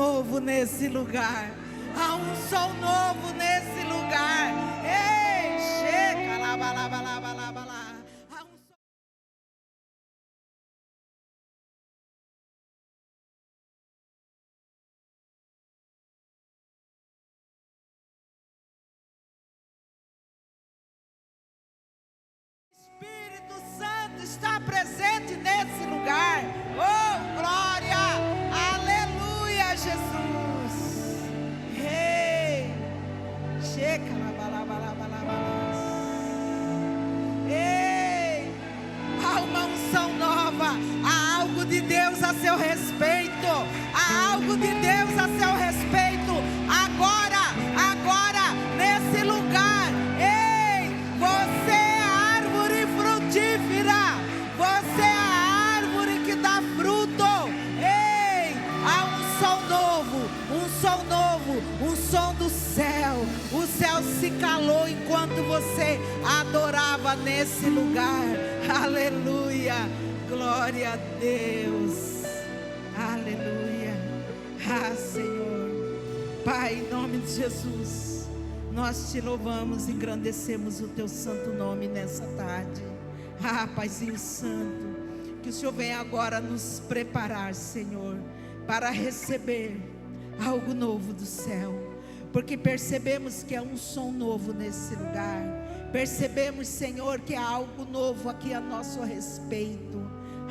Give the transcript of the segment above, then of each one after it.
novo nesse lugar. Há um som novo nesse lugar. Ei, chega, lava, lava, lava, lava, lá. Há um som... Espírito Santo está presente nesse lugar. Oh, glória! Aleluia, Jesus. Ei, chega, lava, lava, lava, lava. Ei, há uma unção nova. Há algo de Deus a seu respeito. Há algo de Deus a seu respeito. Agora, nesse lugar. Ei, você é árvore frutífera. Você é a árvore que dá fruto. Ei, há um som novo, um som do céu. O céu se calou enquanto você adorava nesse lugar. Aleluia, glória a Deus. Aleluia. Ah, Senhor, Pai, em nome de Jesus, nós te louvamos e engrandecemos o teu santo nome nessa tarde. Ah, Paizinho Santo, que o Senhor venha agora nos preparar, Senhor, para receber algo novo do céu, porque percebemos que é um som novo nesse lugar. Percebemos, Senhor, que há algo novo aqui a nosso respeito.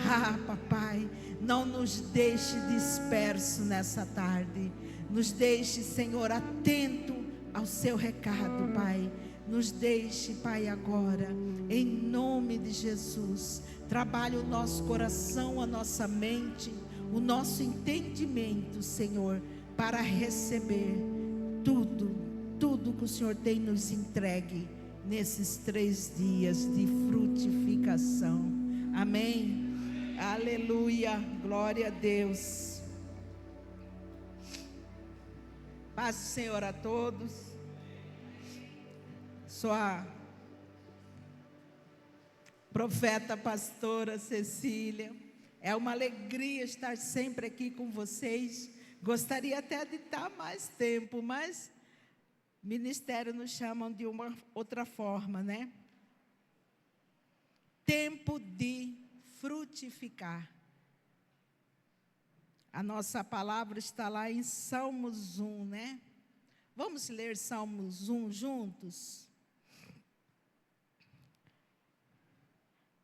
Ah, Papai, não nos deixe disperso nessa tarde. Nos deixe, Senhor, atento ao seu recado, Pai. Nos deixe, Pai, agora, em nome de Jesus. Trabalhe o nosso coração, a nossa mente, o nosso entendimento, Senhor, para receber tudo que o Senhor tem nos entregue nesses 3 dias de frutificação. Amém. Aleluia, glória a Deus. Paz do Senhor a todos. Sou a profeta pastora Cecília. É uma alegria estar sempre aqui com vocês. Gostaria até de estar mais tempo, mas ministério nos chamam de uma outra forma, né? Tempo de frutificar. A nossa palavra está lá em Salmos 1, né? Vamos ler Salmos 1 juntos?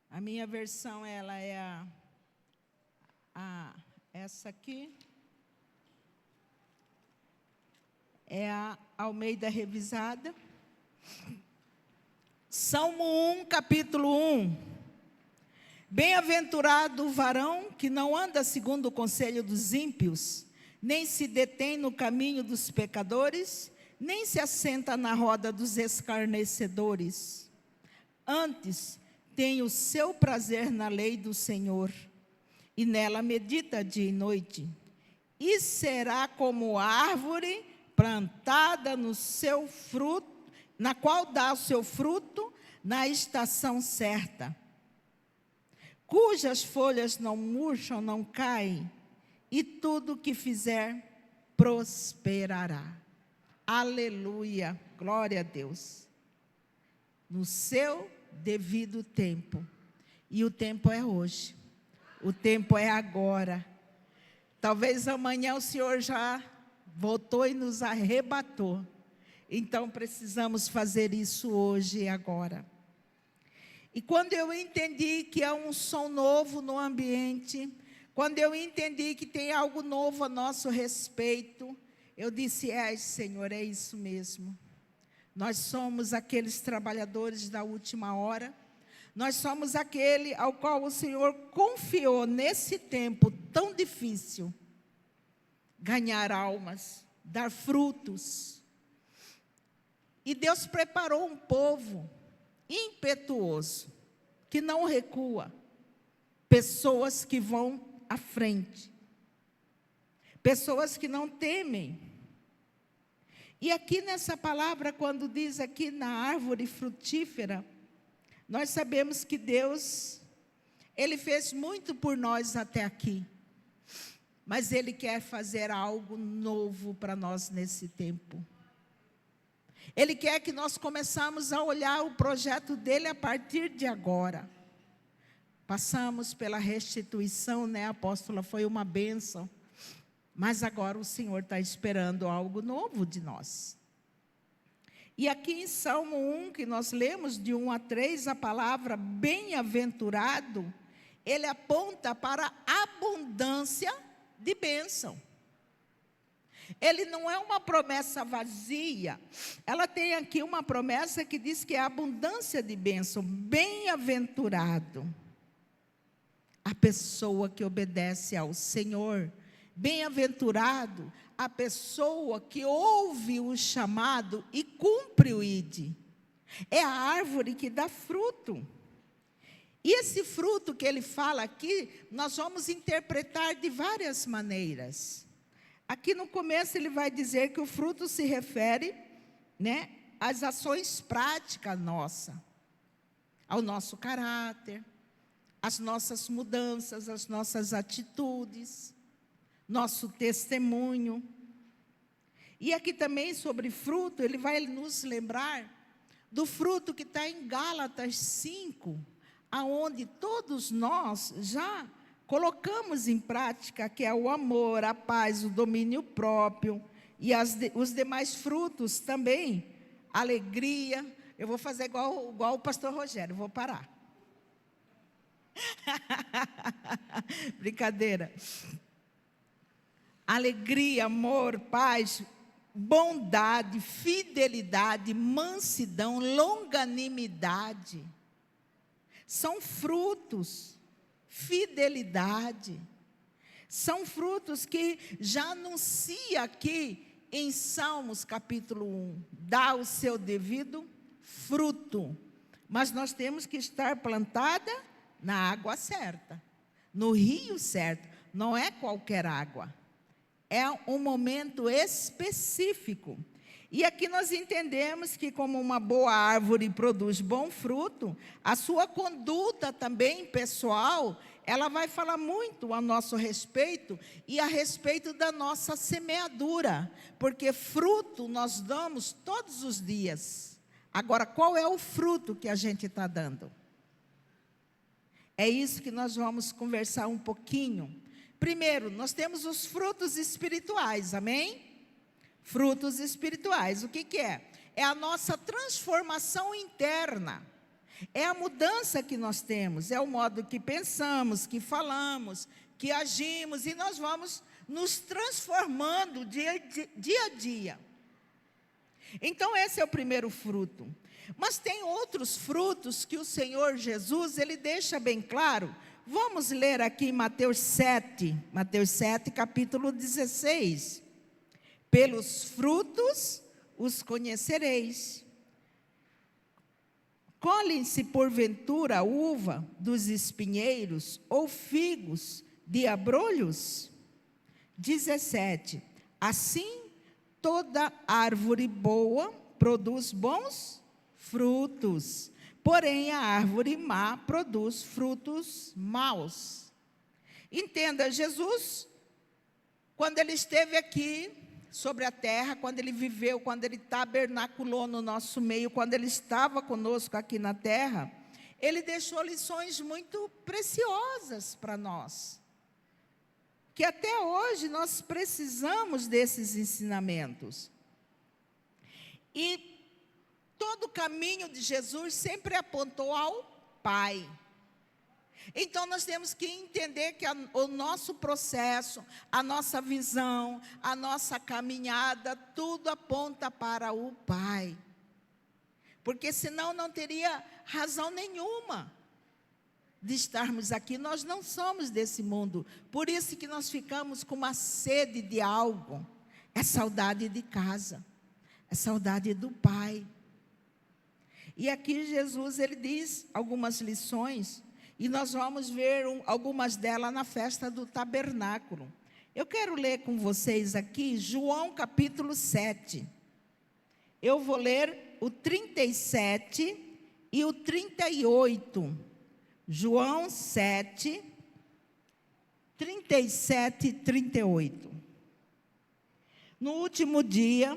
A minha versão, ela é essa aqui. É a Almeida Revisada. Salmo 1, capítulo 1. Bem-aventurado o varão que não anda segundo o conselho dos ímpios, nem se detém no caminho dos pecadores, nem se assenta na roda dos escarnecedores. Antes, tem o seu prazer na lei do Senhor, e nela medita dia e noite. E será como árvore plantada no seu fruto, na qual dá o seu fruto na estação certa, cujas folhas não murcham, não caem, e tudo que fizer prosperará. Aleluia, glória a Deus. No seu devido tempo, e o tempo é hoje, o tempo é agora. Talvez amanhã o Senhor já voltou e nos arrebatou. Então precisamos fazer isso hoje e agora. E quando eu entendi que há um som novo no ambiente, quando eu entendi que tem algo novo a nosso respeito, eu disse: Senhor, é isso mesmo. Nós somos aqueles trabalhadores da última hora. Nós somos aquele ao qual o Senhor confiou nesse tempo tão difícil ganhar almas, dar frutos. E Deus preparou um povo impetuoso, que não recua, pessoas que vão à frente, pessoas que não temem. E aqui nessa palavra, quando diz aqui na árvore frutífera, nós sabemos que Deus, Ele fez muito por nós até aqui. mas Ele quer fazer algo novo para nós nesse tempo. Ele quer que nós começamos a olhar o projeto dele a partir de agora. Passamos pela restituição, né, apóstola? Foi uma bênção. Mas agora o Senhor está esperando algo novo de nós. E aqui em Salmo 1, que nós lemos de 1 a 3, a palavra bem-aventurado, ele aponta para a abundância de bênção. Ele não é uma promessa vazia. Ela tem aqui uma promessa que diz que é abundância de bênção. Bem-aventurado a pessoa que obedece ao Senhor. Bem-aventurado a pessoa que ouve o chamado e cumpre o ide. É a árvore que dá fruto. E esse fruto que ele fala aqui, nós vamos interpretar de várias maneiras. Aqui no começo ele vai dizer que o fruto se refere, né, às ações práticas nossas, ao nosso caráter, às nossas mudanças, às nossas atitudes, nosso testemunho. E aqui também sobre fruto, ele vai nos lembrar do fruto que está em Gálatas 5, aonde todos nós já colocamos em prática, que é o amor, a paz, o domínio próprio, e os demais frutos também, alegria. Eu vou fazer igual o pastor Rogério, vou parar. Brincadeira. Alegria, amor, paz, bondade, fidelidade, mansidão, longanimidade. São frutos. Fidelidade. São frutos que já anuncia aqui em Salmos capítulo 1. Dá o seu devido fruto. Mas nós temos que estar plantada na água certa, no rio certo. Não é qualquer água. É um momento específico. E aqui nós entendemos que, como uma boa árvore produz bom fruto, a sua conduta também pessoal, ela vai falar muito a nosso respeito e a respeito da nossa semeadura, porque fruto nós damos todos os dias. Agora, qual é o fruto que a gente está dando? É isso que nós vamos conversar um pouquinho. Primeiro, nós temos os frutos espirituais, amém? Frutos espirituais, o que que é? É a nossa transformação interna. É a mudança que nós temos, é o modo que pensamos, que falamos, que agimos, e nós vamos nos transformando dia a dia. Então, esse é o primeiro fruto. Mas tem outros frutos que o Senhor Jesus, ele deixa bem claro. Vamos ler aqui em Mateus 7, capítulo 16. Pelos frutos os conhecereis. Colhem-se porventura a uva dos espinheiros ou figos de abrolhos? 17. Assim, toda árvore boa produz bons frutos, porém a árvore má produz frutos maus. Entenda, Jesus, quando ele esteve aqui sobre a terra, quando ele viveu, quando ele tabernaculou no nosso meio, quando ele estava conosco aqui na terra, ele deixou lições muito preciosas para nós, que até hoje nós precisamos desses ensinamentos. E todo o caminho de Jesus sempre apontou ao Pai. Então, nós temos que entender que o nosso processo, a nossa visão, a nossa caminhada, tudo aponta para o Pai. Porque senão não teria razão nenhuma de estarmos aqui. Nós não somos desse mundo. Por isso que nós ficamos com uma sede de algo. É saudade de casa. É saudade do Pai. E aqui Jesus, ele diz algumas lições. E nós vamos ver algumas delas na festa do tabernáculo. Eu quero ler com vocês aqui João capítulo 7. Eu vou ler o 37 e o 38. João 7, 37 e 38. No último dia,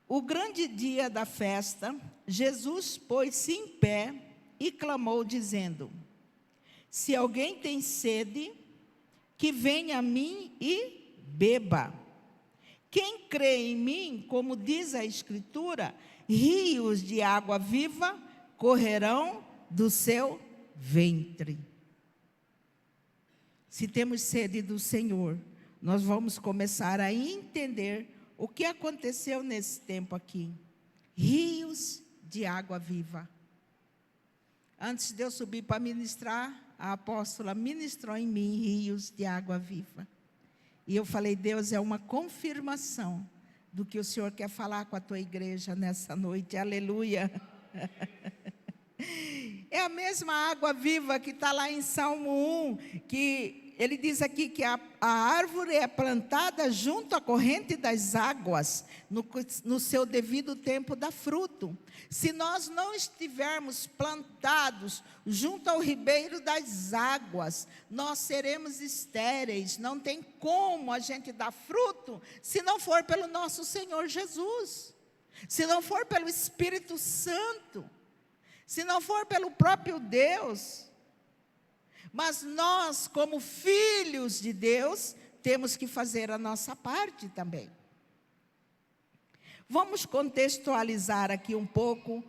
o grande dia da festa, Jesus pôs-se em pé e clamou, dizendo: se alguém tem sede, que venha a mim e beba. Quem crê em mim, como diz a Escritura, rios de água viva correrão do seu ventre. Se temos sede do Senhor, nós vamos começar a entender o que aconteceu nesse tempo aqui. Rios de água viva. Antes de eu subir para ministrar, a apóstola ministrou em mim rios de água viva. E eu falei: Deus, é uma confirmação do que o Senhor quer falar com a tua igreja nessa noite. Aleluia. É a mesma água viva que está lá em Salmo 1, que ele diz aqui que a árvore é plantada junto à corrente das águas, no seu devido tempo dá fruto. Se nós não estivermos plantados junto ao ribeiro das águas, nós seremos estéreis. Não tem como a gente dar fruto se não for pelo nosso Senhor Jesus, se não for pelo Espírito Santo, se não for pelo próprio Deus. Mas nós, como filhos de Deus, temos que fazer a nossa parte também. Vamos contextualizar aqui um pouco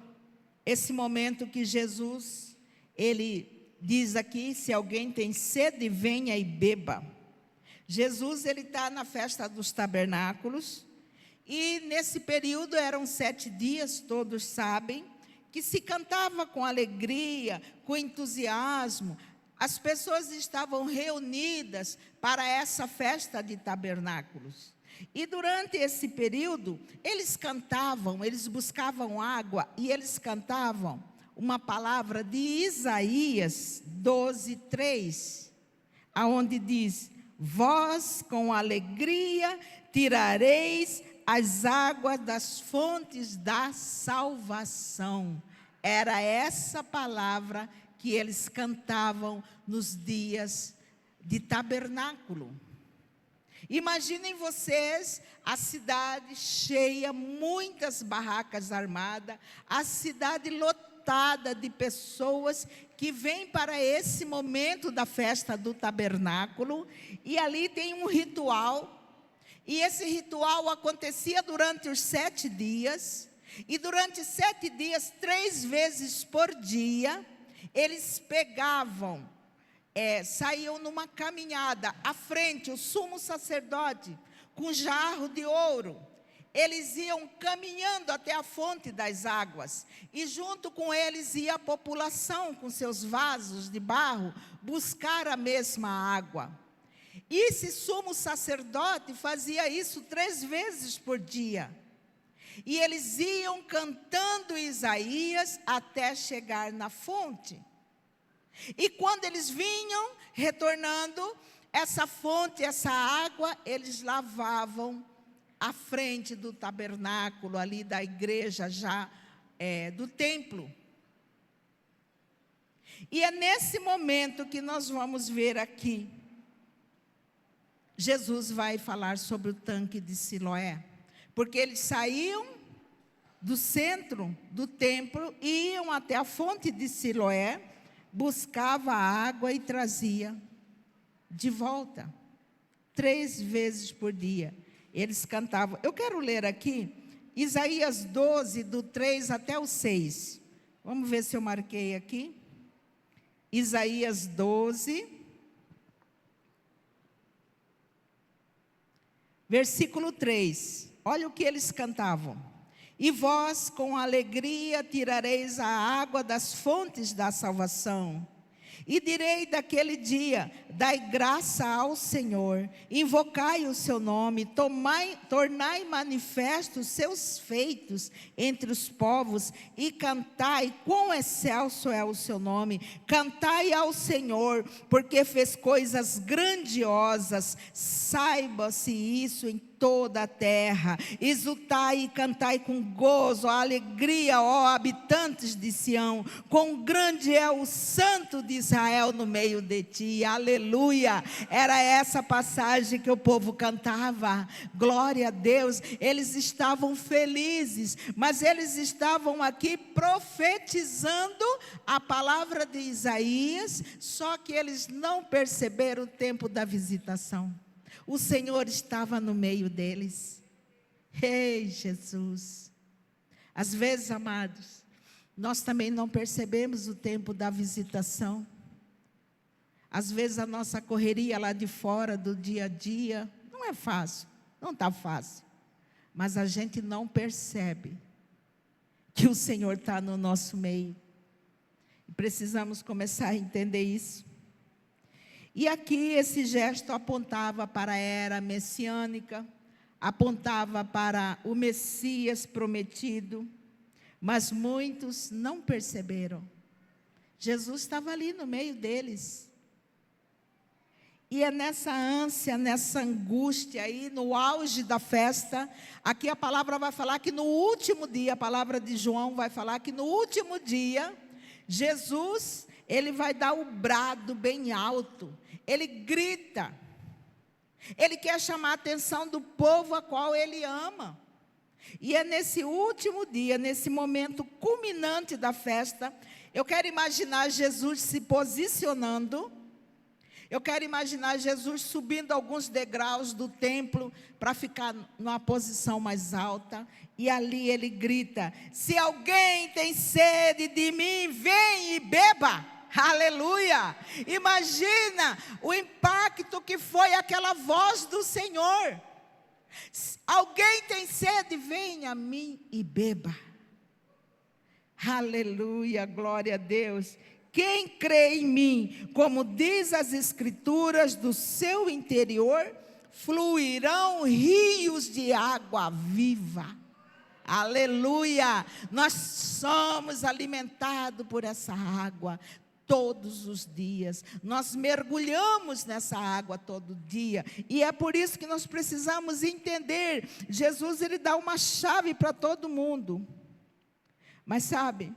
esse momento que Jesus, ele diz aqui: se alguém tem sede, venha e beba. Jesus, ele está na festa dos tabernáculos, e nesse período eram 7 dias, todos sabem, que se cantava com alegria, com entusiasmo. As pessoas estavam reunidas para essa festa de tabernáculos. E durante esse período, eles cantavam, eles buscavam água, e eles cantavam uma palavra de Isaías 12:3, aonde diz: vós com alegria tirareis as águas das fontes da salvação. Era essa palavra que eles cantavam nos dias de tabernáculo. Imaginem vocês a cidade cheia, muitas barracas armadas, a cidade lotada de pessoas que vêm para esse momento da festa do tabernáculo, e ali tem um ritual, e esse ritual acontecia durante os 7 dias, e durante 7 dias, 3 vezes por dia, eles pegavam, saíam numa caminhada, à frente o sumo sacerdote, com jarro de ouro. Eles iam caminhando até a fonte das águas, e junto com eles ia a população, com seus vasos de barro, buscar a mesma água. E esse sumo sacerdote fazia isso 3 vezes por dia. E eles iam cantando Isaías até chegar na fonte. E quando eles vinham retornando, essa fonte, essa água, eles lavavam à frente do tabernáculo, ali da igreja já, do templo. E é nesse momento que nós vamos ver aqui, Jesus vai falar sobre o tanque de Siloé. Porque eles saíam do centro do templo, iam até a fonte de Siloé, buscava a água e trazia de volta. 3 vezes por dia eles cantavam. Eu quero ler aqui Isaías 12, do 3 até o 6. Vamos ver se eu marquei aqui. Isaías 12, versículo 3. Olha o que eles cantavam: e vós com alegria tirareis a água das fontes da salvação. E direi daquele dia: dai graça ao Senhor, invocai o seu nome, tornai manifestos os seus feitos entre os povos, e cantai, quão excelso é o seu nome. Cantai ao Senhor, porque fez coisas grandiosas, saiba-se isso em toda a terra. Exultai e cantai com gozo, a alegria, ó habitantes de Sião, quão grande é o Santo de Israel no meio de ti, aleluia. Era essa passagem que o povo cantava, glória a Deus. Eles estavam felizes, mas eles estavam aqui profetizando a palavra de Isaías, só que eles não perceberam o tempo da visitação. O Senhor estava no meio deles. Ei, Jesus. Às vezes, amados, nós também não percebemos o tempo da visitação. Às vezes a nossa correria lá de fora, do dia a dia, não é fácil, não está fácil. Mas a gente não percebe que o Senhor está no nosso meio. E precisamos começar a entender isso. E aqui esse gesto apontava para a era messiânica, apontava para o Messias prometido, mas muitos não perceberam. Jesus estava ali no meio deles. E é nessa ânsia, nessa angústia aí, no auge da festa, aqui a palavra vai falar que no último dia, a palavra de João vai falar que no último dia, Jesus, ele vai dar o brado bem alto, ele grita. Ele quer chamar a atenção do povo a qual ele ama. E é nesse último dia, nesse momento culminante da festa, eu quero imaginar Jesus se posicionando. Eu quero imaginar Jesus subindo alguns degraus do templo para ficar numa posição mais alta. E ali ele grita: se alguém tem sede de mim, vem e beba. Aleluia! Imagina o impacto que foi aquela voz do Senhor. Alguém tem sede, venha a mim e beba. Aleluia, glória a Deus. Quem crê em mim, como diz as Escrituras, do seu interior fluirão rios de água viva. Aleluia! Nós somos alimentados por essa água todos os dias, nós mergulhamos nessa água todo dia, e é por isso que nós precisamos entender. Jesus, ele dá uma chave para todo mundo, mas sabe,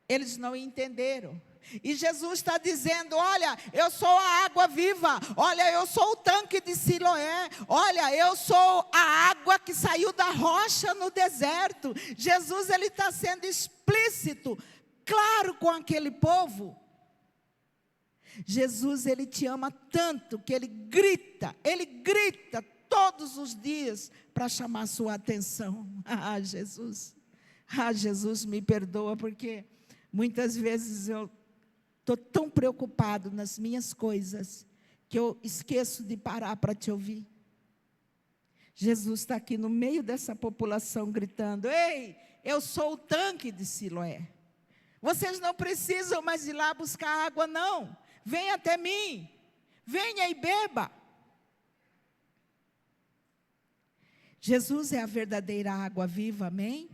eles não entenderam. E Jesus está dizendo: olha, eu sou a água viva, olha, eu sou o tanque de Siloé, olha, eu sou a água que saiu da rocha no deserto. Jesus, ele está sendo explícito, claro, com aquele povo. Jesus, ele te ama tanto que ele grita todos os dias para chamar a sua atenção. Jesus, me perdoa, porque muitas vezes eu estou tão preocupado nas minhas coisas que eu esqueço de parar para te ouvir. Jesus está aqui no meio dessa população gritando: ei, eu sou o tanque de Siloé. Vocês não precisam mais ir lá buscar água, não. Venha até mim. Venha e beba. Jesus é a verdadeira água viva, amém?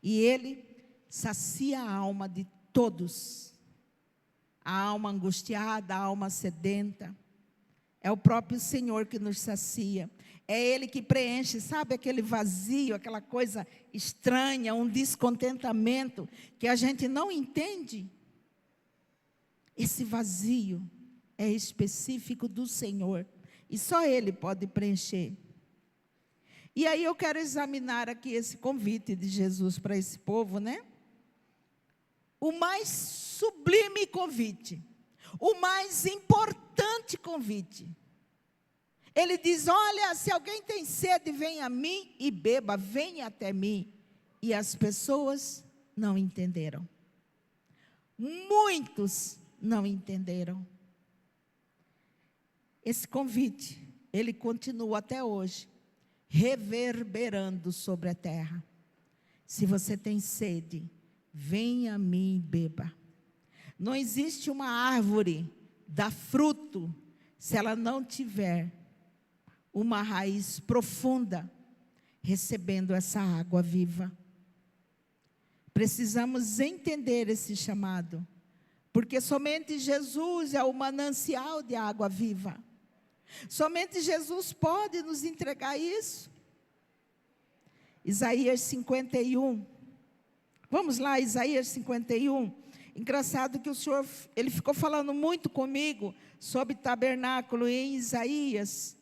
E ele sacia a alma de todos. A alma angustiada, a alma sedenta. É o próprio Senhor que nos sacia. É Ele que preenche, sabe, aquele vazio, aquela coisa estranha, um descontentamento que a gente não entende. Esse vazio é específico do Senhor e só Ele pode preencher. E aí eu quero examinar aqui esse convite de Jesus para esse povo, né? O mais sublime convite, o mais importante convite. Ele diz: olha, se alguém tem sede, venha a mim e beba, venha até mim. E as pessoas não entenderam. Muitos não entenderam. Esse convite, ele continua até hoje, reverberando sobre a terra. Se você tem sede, venha a mim e beba. Não existe uma árvore dar fruto se ela não tiver uma raiz profunda, recebendo essa água viva. Precisamos entender esse chamado, porque somente Jesus é o manancial de água viva. Somente Jesus pode nos entregar isso. Isaías 51. Vamos lá, Isaías 51. Engraçado que o Senhor, Ele ficou falando muito comigo sobre tabernáculo em Isaías.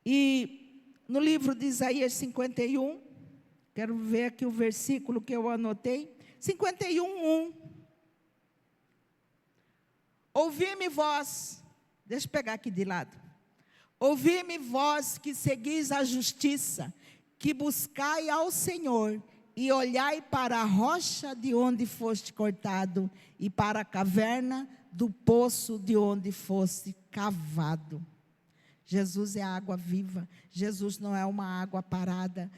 E no livro de Isaías 51, quero ver aqui o versículo que eu anotei. 51:1. Ouvi-me vós, deixa eu pegar aqui de lado. Ouvi-me vós que seguis a justiça, que buscai ao Senhor, e olhai para a rocha de onde foste cortado, e para a caverna do poço de onde foste cavado. Jesus é a água viva, Jesus não é uma água parada.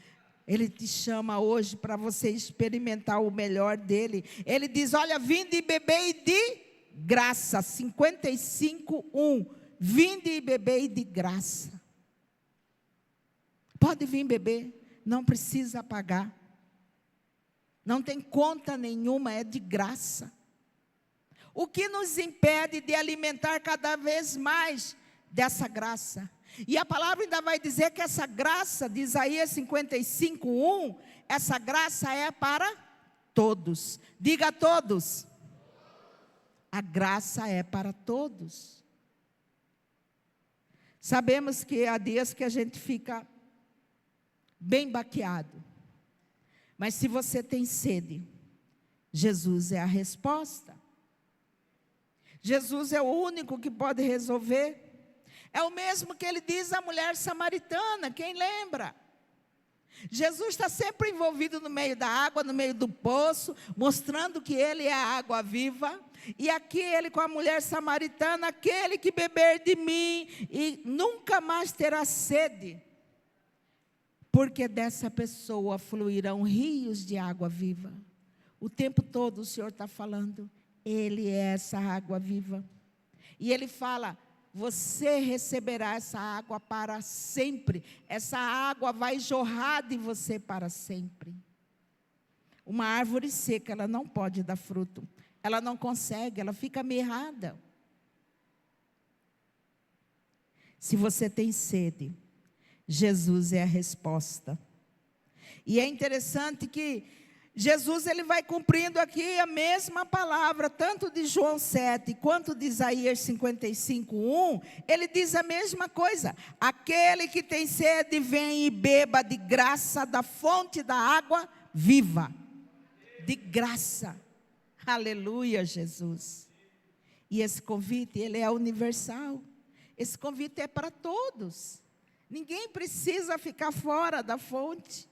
Ele te chama hoje para você experimentar o melhor dele. Ele diz, olha, vinde e bebei de graça. 55:1. Vinde e bebei de graça. Pode vir beber, não precisa pagar. Não tem conta nenhuma, é de graça. O que nos impede de alimentar cada vez mais dessa graça? E a palavra ainda vai dizer que essa graça de Isaías 55:1, essa graça é para todos. Diga a todos. A graça é para todos. Sabemos que há dias que a gente fica bem baqueado. Mas se você tem sede, Jesus é a resposta. Jesus é o único que pode resolver. É o mesmo que ele diz à mulher samaritana, quem lembra? Jesus está sempre envolvido no meio da água, no meio do poço, mostrando que ele é a água viva. E aqui ele com a mulher samaritana, aquele que beber de mim e nunca mais terá sede, porque dessa pessoa fluirão rios de água viva. O tempo todo o Senhor está falando, ele é essa água viva. E ele fala, você receberá essa água para sempre. Essa água vai jorrar de você para sempre. Uma árvore seca, ela não pode dar fruto. Ela não consegue, ela fica mirrada. Se você tem sede, Jesus é a resposta. E é interessante que Jesus ele vai cumprindo aqui a mesma palavra, tanto de João 7 quanto de Isaías 55:1, ele diz a mesma coisa. Aquele que tem sede, vem e beba de graça da fonte da água viva. De graça. Aleluia, Jesus. E esse convite, ele é universal. Esse convite é para todos. Ninguém precisa ficar fora da fonte.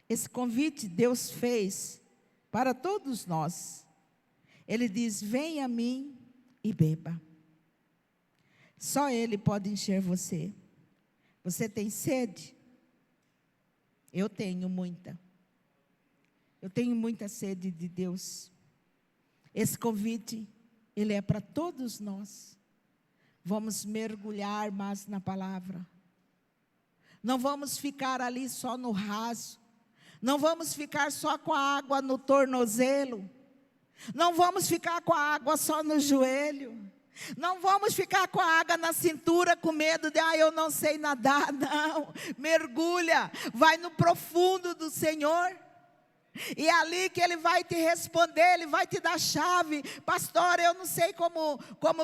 Esse convite Deus fez para todos nós. Ele diz, venha a mim e beba. Só Ele pode encher você. Você tem sede? Eu tenho muita. Eu tenho muita sede de Deus. Esse convite, ele é para todos nós. Vamos mergulhar mais na palavra. Não vamos ficar ali só no raso. Não vamos ficar só com a água no tornozelo. Não vamos ficar com a água só no joelho. Não vamos ficar com a água na cintura com medo de, eu não sei nadar. Não, mergulha, vai no profundo do Senhor. E é ali que Ele vai te responder, Ele vai te dar chave. Pastor, eu não sei como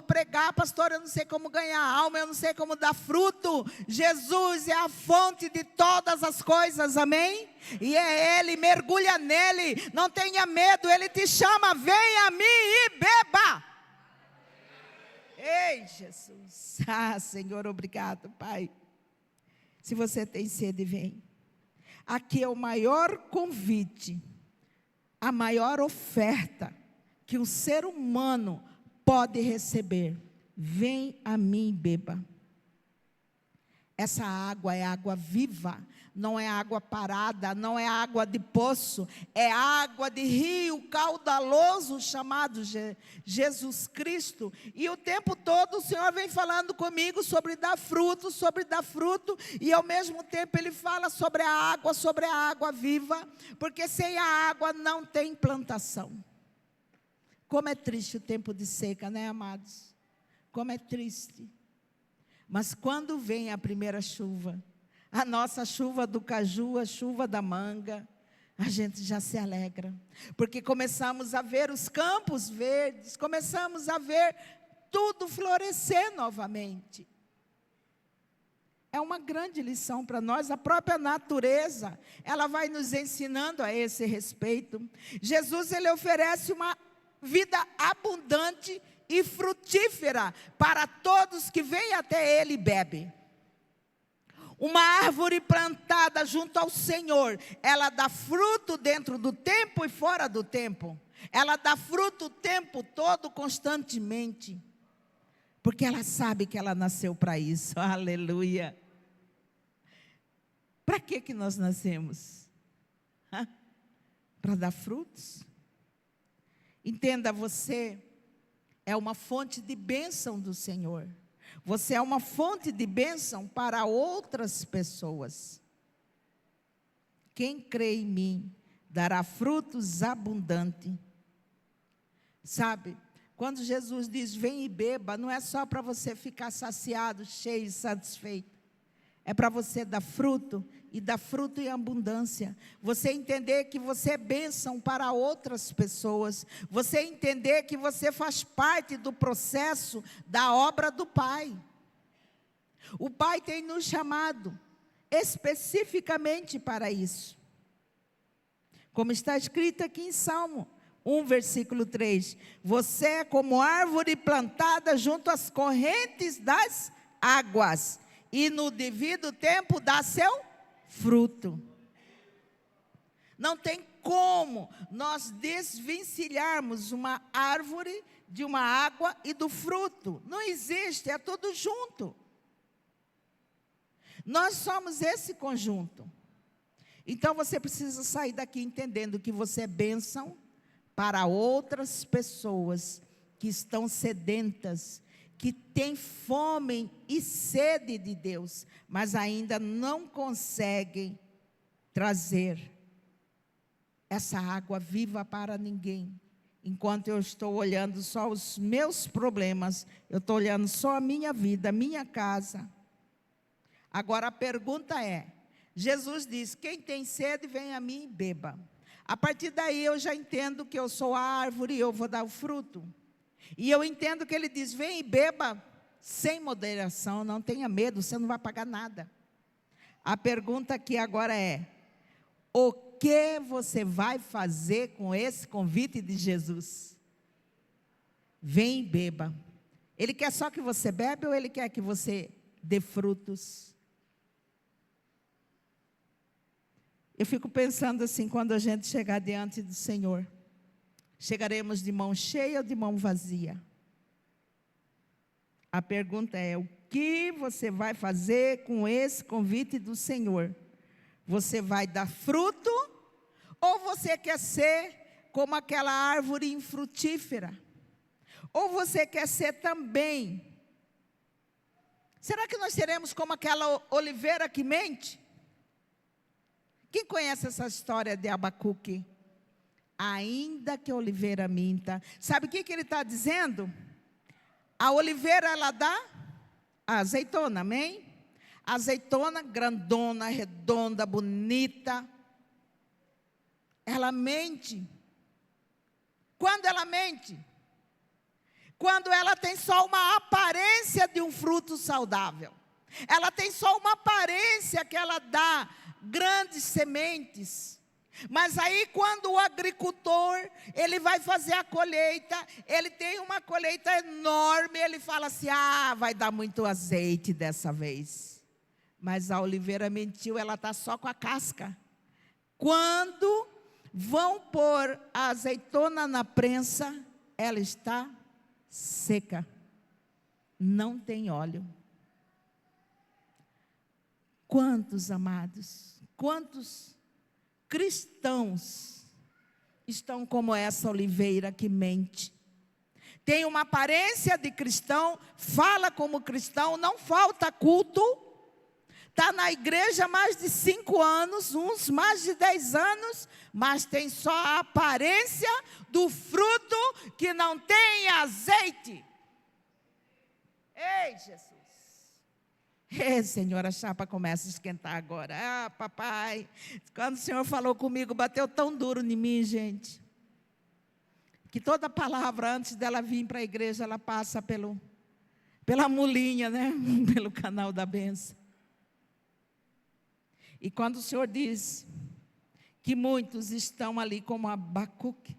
pregar, pastor, eu não sei como ganhar alma, eu não sei como dar fruto. Jesus é a fonte de todas as coisas, amém? E é Ele, mergulha nele, não tenha medo, Ele te chama, venha a mim e beba. Ei, Jesus. Senhor, obrigado, Pai. Se você tem sede, vem. Aqui é o maior convite, a maior oferta que um ser humano pode receber. Vem a mim e beba. Essa água é água viva, não é água parada, não é água de poço, é água de rio caudaloso chamado Jesus Cristo. E o tempo todo o Senhor vem falando comigo sobre dar fruto, e ao mesmo tempo Ele fala sobre a água viva, porque sem a água não tem plantação. Como é triste o tempo de seca, né, amados? Como é triste. Mas quando vem a primeira chuva, a nossa chuva do caju, a chuva da manga, a gente já se alegra, porque começamos a ver os campos verdes, começamos a ver tudo florescer novamente. É uma grande lição para nós, a própria natureza, ela vai nos ensinando a esse respeito. Jesus, ele oferece uma vida abundante e frutífera para todos que vêm até ele e bebem. Uma árvore plantada junto ao Senhor, ela dá fruto dentro do tempo e fora do tempo. Ela dá fruto o tempo todo, constantemente. Porque ela sabe que ela nasceu para isso. Aleluia. Para que nós nascemos? Para dar frutos? Entenda, você é uma fonte de bênção do Senhor. Você é uma fonte de bênção para outras pessoas. Quem crê em mim dará frutos abundantes. Sabe, quando Jesus diz, vem e beba, não é só para você ficar saciado, cheio, satisfeito. É para você dar fruto, e dar fruto em abundância. Você entender que você é bênção para outras pessoas. Você entender que você faz parte do processo da obra do Pai. O Pai tem nos chamado especificamente para isso. Como está escrito aqui em Salmo 1, versículo 3. Você é como árvore plantada junto às correntes das águas, e no devido tempo dá seu fruto. Não tem como nós desvencilharmos uma árvore de uma água e do fruto. Não existe, é tudo junto. Nós somos esse conjunto. Então você precisa sair daqui entendendo que você é bênção para outras pessoas que estão sedentas, que têm fome e sede de Deus, mas ainda não conseguem trazer essa água viva para ninguém. Enquanto eu estou olhando só os meus problemas, eu estou olhando só a minha vida, a minha casa. Agora a pergunta é, Jesus diz, quem tem sede, vem a mim e beba. A partir daí eu já entendo que eu sou a árvore e eu vou dar o fruto. E eu entendo que ele diz, vem e beba sem moderação, não tenha medo, você não vai pagar nada. A pergunta aqui agora é, o que você vai fazer com esse convite de Jesus? Vem e beba. Ele quer só que você bebe ou ele quer que você dê frutos? Eu fico pensando assim, quando a gente chegar diante do Senhor, chegaremos de mão cheia ou de mão vazia? A pergunta é, o que você vai fazer com esse convite do Senhor? Você vai dar fruto ou você quer ser como aquela árvore infrutífera? Ou você quer ser também? Será que nós seremos como aquela oliveira que mente? Quem conhece essa história de Abacuque? Ainda que a oliveira minta. Sabe o que ele está dizendo? A oliveira, ela dá a azeitona, amém? A azeitona grandona, redonda, bonita. Ela mente. Quando ela mente? Quando ela tem só uma aparência de um fruto saudável. Ela tem só uma aparência que ela dá grandes sementes. Mas aí quando o agricultor, ele vai fazer a colheita, ele tem uma colheita enorme, ele fala assim, vai dar muito azeite dessa vez. Mas a oliveira mentiu, ela está só com a casca. Quando vão pôr a azeitona na prensa, ela está seca. Não tem óleo. Quantos amados, quantos cristãos estão como essa oliveira que mente? Tem uma aparência de cristão, fala como cristão, não falta culto, está na igreja há mais de 5 anos, uns mais de 10 anos, mas tem só a aparência do fruto que não tem azeite. Ei, Jesus! Senhor, a chapa começa a esquentar agora. Ah, papai, quando o Senhor falou comigo, bateu tão duro em mim, gente, que toda palavra, antes dela vir para a igreja, ela passa pela mulinha, né? Pelo canal da bênção. E quando o Senhor diz que muitos estão ali como Abacuque,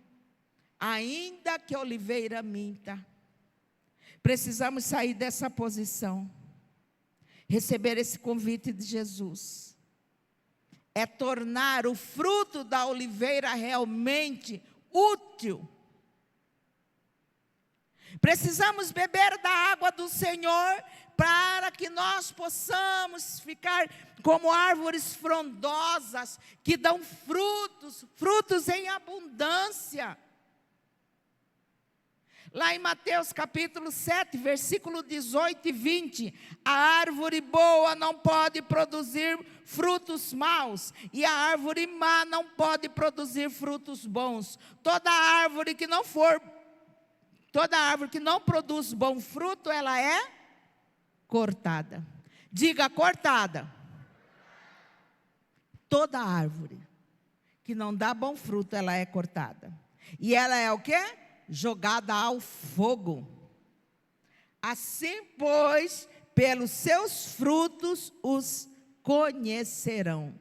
ainda que a oliveira minta, precisamos sair dessa posição, receber esse convite de Jesus, é tornar o fruto da oliveira realmente útil. Precisamos beber da água do Senhor para que nós possamos ficar como árvores frondosas que dão frutos em abundância. Lá em Mateus capítulo 7, versículo 18 e 20, a árvore boa não pode produzir frutos maus, e a árvore má não pode produzir frutos bons. Toda árvore que não produz bom fruto, ela é cortada. Diga, cortada. Toda árvore que não dá bom fruto, ela é cortada. E ela é o quê? Jogada ao fogo. Assim, pois, pelos seus frutos os conhecerão.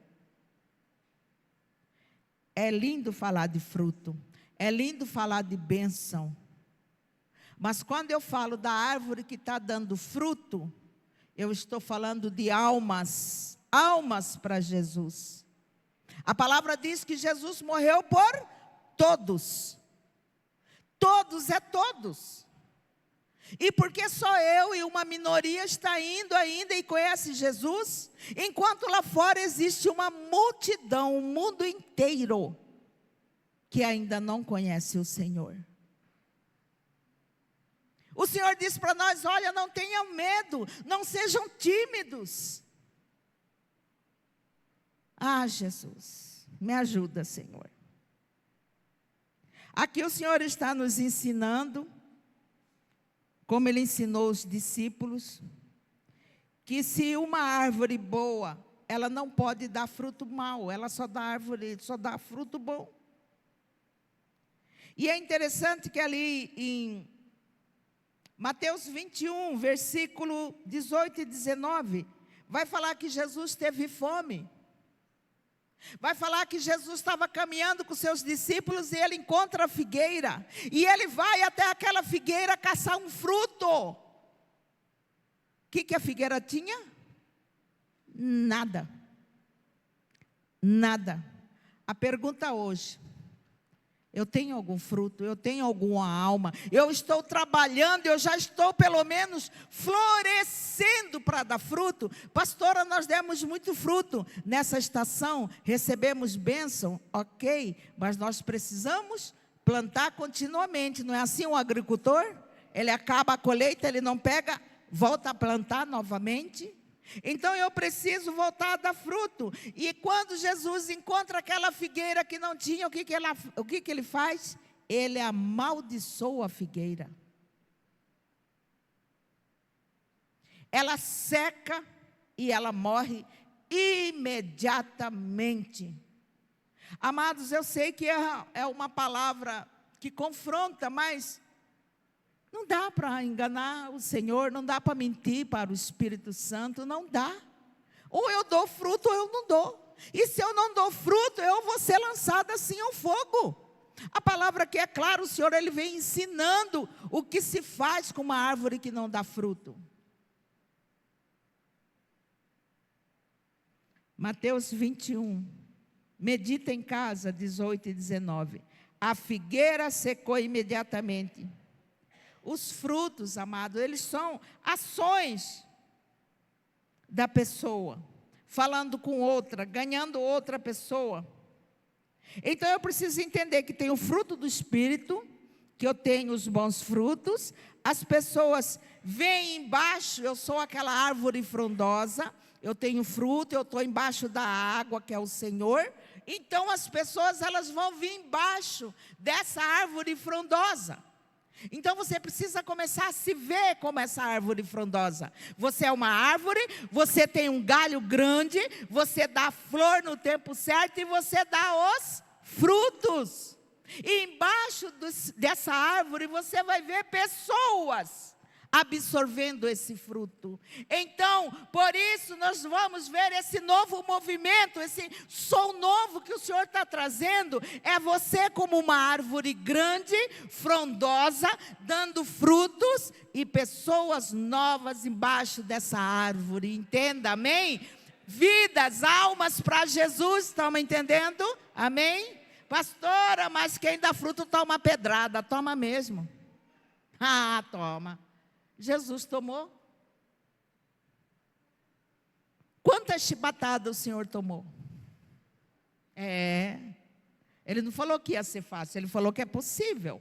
É lindo falar de fruto, é lindo falar de bênção. Mas quando eu falo da árvore que está dando fruto, eu estou falando de almas para Jesus. A palavra diz que Jesus morreu por todos. Todos é todos. E porque só eu e uma minoria está indo ainda e conhece Jesus, enquanto lá fora existe uma multidão, um mundo inteiro, que ainda não conhece o Senhor. O Senhor diz para nós, olha, não tenham medo, não sejam tímidos. Ah, Jesus, me ajuda, Senhor. Aqui o Senhor está nos ensinando, como Ele ensinou os discípulos, que se uma árvore boa, ela não pode dar fruto mau, ela só dá fruto bom. E é interessante que ali em Mateus 21, versículo 18 e 19, vai falar que Jesus teve fome. Vai falar que Jesus estava caminhando com seus discípulos e ele encontra a figueira. E ele vai até aquela figueira caçar um fruto. O que a figueira tinha? Nada. Nada. A pergunta hoje: eu tenho algum fruto? Eu tenho alguma alma? Eu estou trabalhando, eu já estou pelo menos florescendo para dar fruto? Pastora, nós demos muito fruto nessa estação, recebemos bênção, ok, mas nós precisamos plantar continuamente. Não é assim um agricultor? Ele acaba a colheita, ele não pega, volta a plantar novamente. Então eu preciso voltar a dar fruto. E quando Jesus encontra aquela figueira que não tinha, o que ele faz? Ele amaldiçoa a figueira. Ela seca e ela morre imediatamente. Amados, eu sei que é uma palavra que confronta, mas não dá para enganar o Senhor, não dá para mentir para o Espírito Santo, não dá. Ou eu dou fruto ou eu não dou. E se eu não dou fruto, eu vou ser lançada assim ao fogo. A palavra que é clara, o Senhor ele vem ensinando o que se faz com uma árvore que não dá fruto. Mateus 21, medita em casa, 18 e 19. A figueira secou imediatamente. Os frutos, amado, eles são ações da pessoa, falando com outra, ganhando outra pessoa. Então eu preciso entender que tem o fruto do Espírito, que eu tenho os bons frutos, as pessoas vêm embaixo, eu sou aquela árvore frondosa, eu tenho fruto, eu estou embaixo da água que é o Senhor, então as pessoas elas vão vir embaixo dessa árvore frondosa. Então você precisa começar a se ver como essa árvore frondosa. Você é uma árvore, você tem um galho grande, você dá flor no tempo certo e você dá os frutos. E embaixo dessa árvore você vai ver pessoas absorvendo esse fruto. Então, por isso nós vamos ver esse novo movimento, esse som novo que o Senhor está trazendo. É você como uma árvore grande, frondosa, dando frutos e pessoas novas embaixo dessa árvore. Entenda, amém? Vidas, almas para Jesus, estão me entendendo? Amém? Pastora, mas quem dá fruto toma pedrada. Toma mesmo. Ah, toma. Jesus tomou. Quantas chibatadas o Senhor tomou? Ele não falou que ia ser fácil, Ele falou que é possível.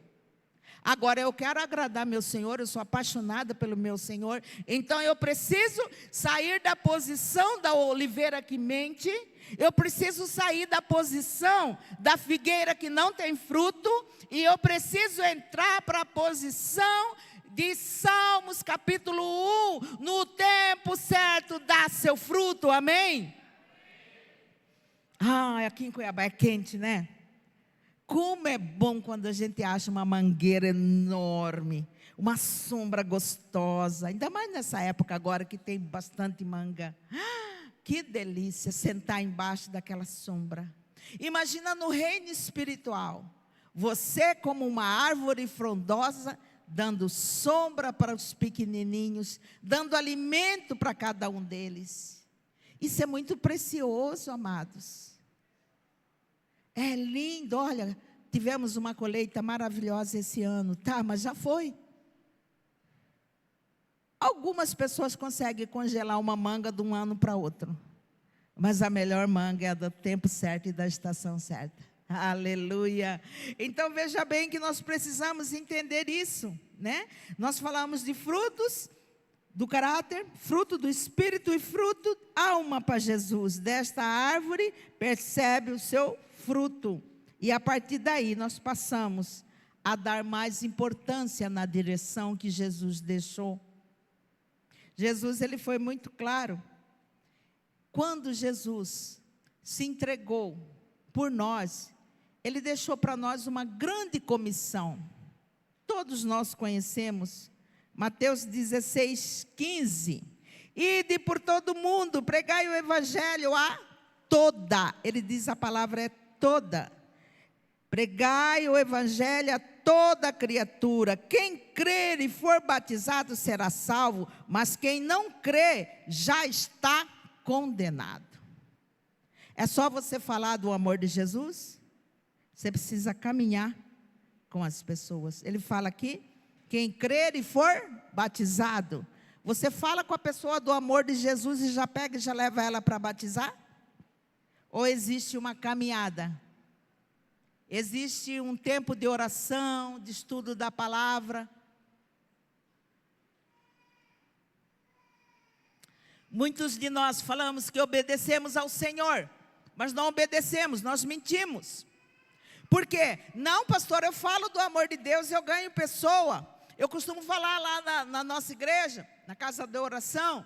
Agora eu quero agradar meu Senhor, eu sou apaixonada pelo meu Senhor, então eu preciso sair da posição da oliveira que mente, eu preciso sair da posição da figueira que não tem fruto, e eu preciso entrar para a posição de Salmos capítulo 1, no tempo certo dá seu fruto, amém? Aqui em Cuiabá é quente, né? Como é bom quando a gente acha uma mangueira enorme, uma sombra gostosa, ainda mais nessa época agora que tem bastante manga. Que delícia sentar embaixo daquela sombra. Imagina no reino espiritual, você como uma árvore frondosa, dando sombra para os pequenininhos, dando alimento para cada um deles. Isso é muito precioso, amados. É lindo, olha, tivemos uma colheita maravilhosa esse ano, mas já foi. Algumas pessoas conseguem congelar uma manga de um ano para outro, mas a melhor manga é a do tempo certo e da estação certa. Aleluia. Então veja bem que nós precisamos entender isso, né? Nós falamos de frutos do caráter, fruto do Espírito e fruto alma para Jesus. Desta árvore percebe o seu fruto. E a partir daí nós passamos a dar mais importância na direção que Jesus deixou. Jesus, ele foi muito claro. Quando Jesus se entregou por nós, Ele deixou para nós uma grande comissão. Todos nós conhecemos, Mateus 16:15. Ide por todo mundo, pregai o evangelho a toda. Ele diz a palavra é toda. Pregai o evangelho a toda criatura. Quem crer e for batizado será salvo, mas quem não crê já está condenado. É só você falar do amor de Jesus? Você precisa caminhar com as pessoas. Ele fala aqui, quem crer e for batizado. Você fala com a pessoa do amor de Jesus e já pega e já leva ela para batizar? Ou existe uma caminhada? Existe um tempo de oração, de estudo da palavra? Muitos de nós falamos que obedecemos ao Senhor, mas não obedecemos, nós mentimos. Por quê? Não, pastor, eu falo do amor de Deus e eu ganho pessoa. Eu costumo falar lá na nossa igreja, na casa de oração.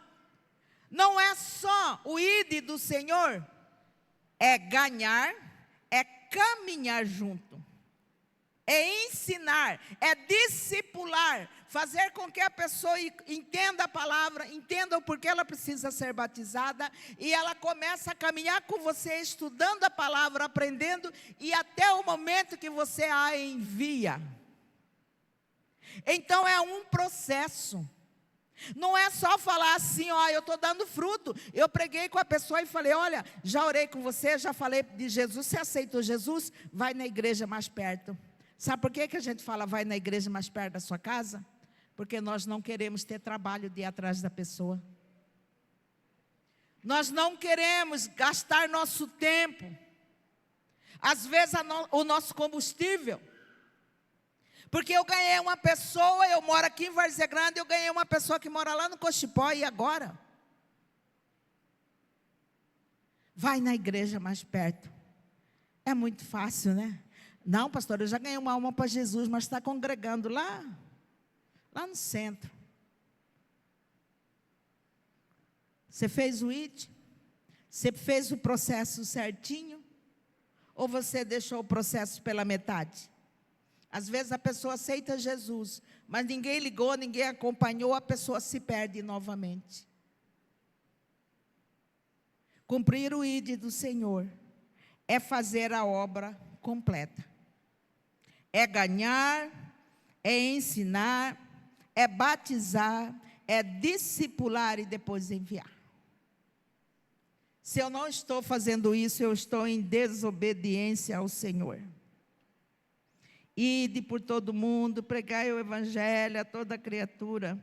Não é só o ide do Senhor, é ganhar, é caminhar junto, é ensinar, é discipular, fazer com que a pessoa entenda a palavra, entenda o porquê ela precisa ser batizada, e ela começa a caminhar com você, estudando a palavra, aprendendo, e até o momento que você a envia. Então é um processo. Não é só falar assim, eu estou dando fruto. Eu preguei com a pessoa e falei, olha, já orei com você, já falei de Jesus, você aceitou Jesus? Vai na igreja mais perto. Sabe por que a gente fala vai na igreja mais perto da sua casa? Porque nós não queremos ter trabalho de ir atrás da pessoa. Nós não queremos gastar nosso tempo. Às vezes o nosso combustível. Porque eu ganhei uma pessoa, eu moro aqui em Várzea Grande, eu ganhei uma pessoa que mora lá no Cochipó, e agora? Vai na igreja mais perto. É muito fácil, né? Não, pastor, eu já ganhei uma alma para Jesus, mas está congregando lá no centro. Você fez o ID? Você fez o processo certinho? Ou você deixou o processo pela metade? Às vezes a pessoa aceita Jesus, mas ninguém ligou, ninguém acompanhou, a pessoa se perde novamente. Cumprir o ID do Senhor é fazer a obra completa. É ganhar, é ensinar, é batizar, é discipular e depois enviar. Se eu não estou fazendo isso, eu estou em desobediência ao Senhor. Ide por todo mundo, pregai o evangelho a toda criatura.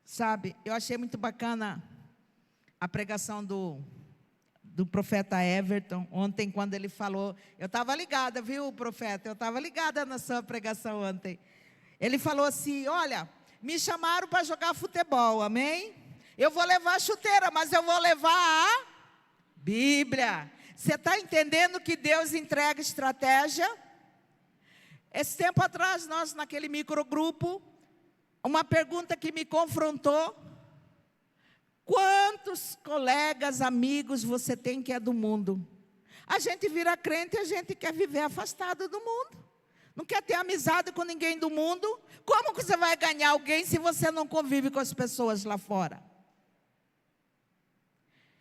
Sabe, eu achei muito bacana a pregação do profeta Everton, ontem, quando ele falou, eu estava ligada, viu, profeta? Eu estava ligada na sua pregação ontem. Ele falou assim, olha, me chamaram para jogar futebol, amém? Eu vou levar a chuteira, mas eu vou levar a Bíblia. Você está entendendo que Deus entrega estratégia? Esse tempo atrás, nós naquele microgrupo, uma pergunta que me confrontou: quantos colegas, amigos você tem que é do mundo? A gente vira crente e a gente quer viver afastado do mundo. Não quer ter amizade com ninguém do mundo. Como que você vai ganhar alguém se você não convive com as pessoas lá fora?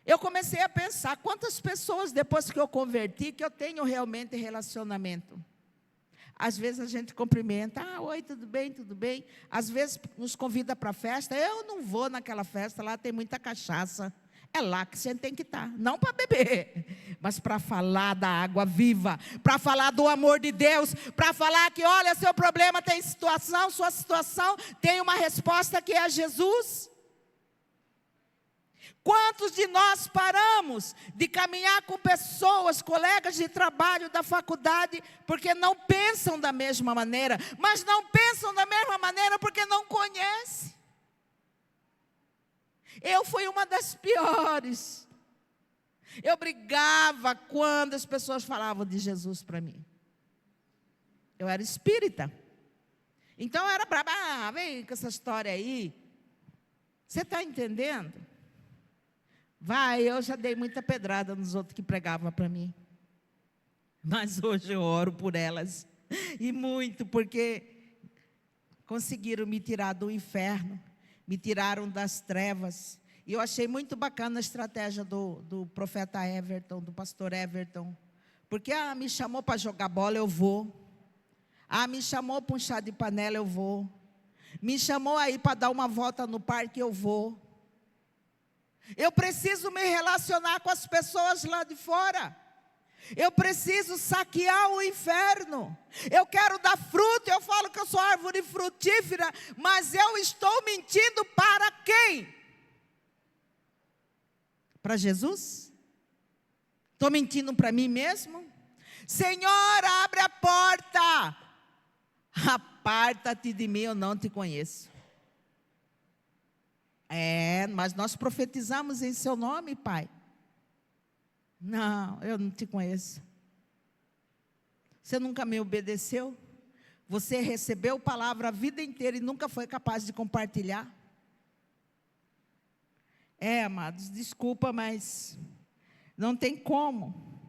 Eu comecei a pensar, quantas pessoas depois que eu converti, que eu tenho realmente relacionamento? Às vezes a gente cumprimenta, oi, tudo bem, tudo bem. Às vezes nos convida para a festa, eu não vou naquela festa, lá tem muita cachaça. É lá que você tem que estar, não para beber, mas para falar da água viva, para falar do amor de Deus, para falar que, olha, seu problema tem situação, sua situação tem uma resposta que é Jesus. Quantos de nós paramos de caminhar com pessoas, colegas de trabalho, da faculdade, porque não pensam da mesma maneira, mas não pensam da mesma maneira porque não conhecem. Eu fui uma das piores. Eu brigava quando as pessoas falavam de Jesus para mim. Eu era espírita. Então eu era brava, vem com essa história aí. Você está entendendo? Eu já dei muita pedrada nos outros que pregavam para mim. Mas hoje eu oro por elas. E muito, porque conseguiram me tirar do inferno. Me tiraram das trevas. E eu achei muito bacana a estratégia do profeta Everton, do pastor Everton. Porque, me chamou para jogar bola, eu vou. Me chamou para um chá de panela, eu vou. Me chamou aí para dar uma volta no parque, eu vou. Eu preciso me relacionar com as pessoas lá de fora. Eu preciso saquear o inferno. Eu quero dar fruto. Eu falo que eu sou árvore frutífera, mas eu estou mentindo para quem? Para Jesus? Estou mentindo para mim mesmo? Senhor, abre a porta. Aparta-te de mim, eu não te conheço. Mas nós profetizamos em seu nome, Pai. Não, eu não te conheço. Você nunca me obedeceu? Você recebeu palavra a vida inteira e nunca foi capaz de compartilhar? Amados, desculpa, mas não tem como.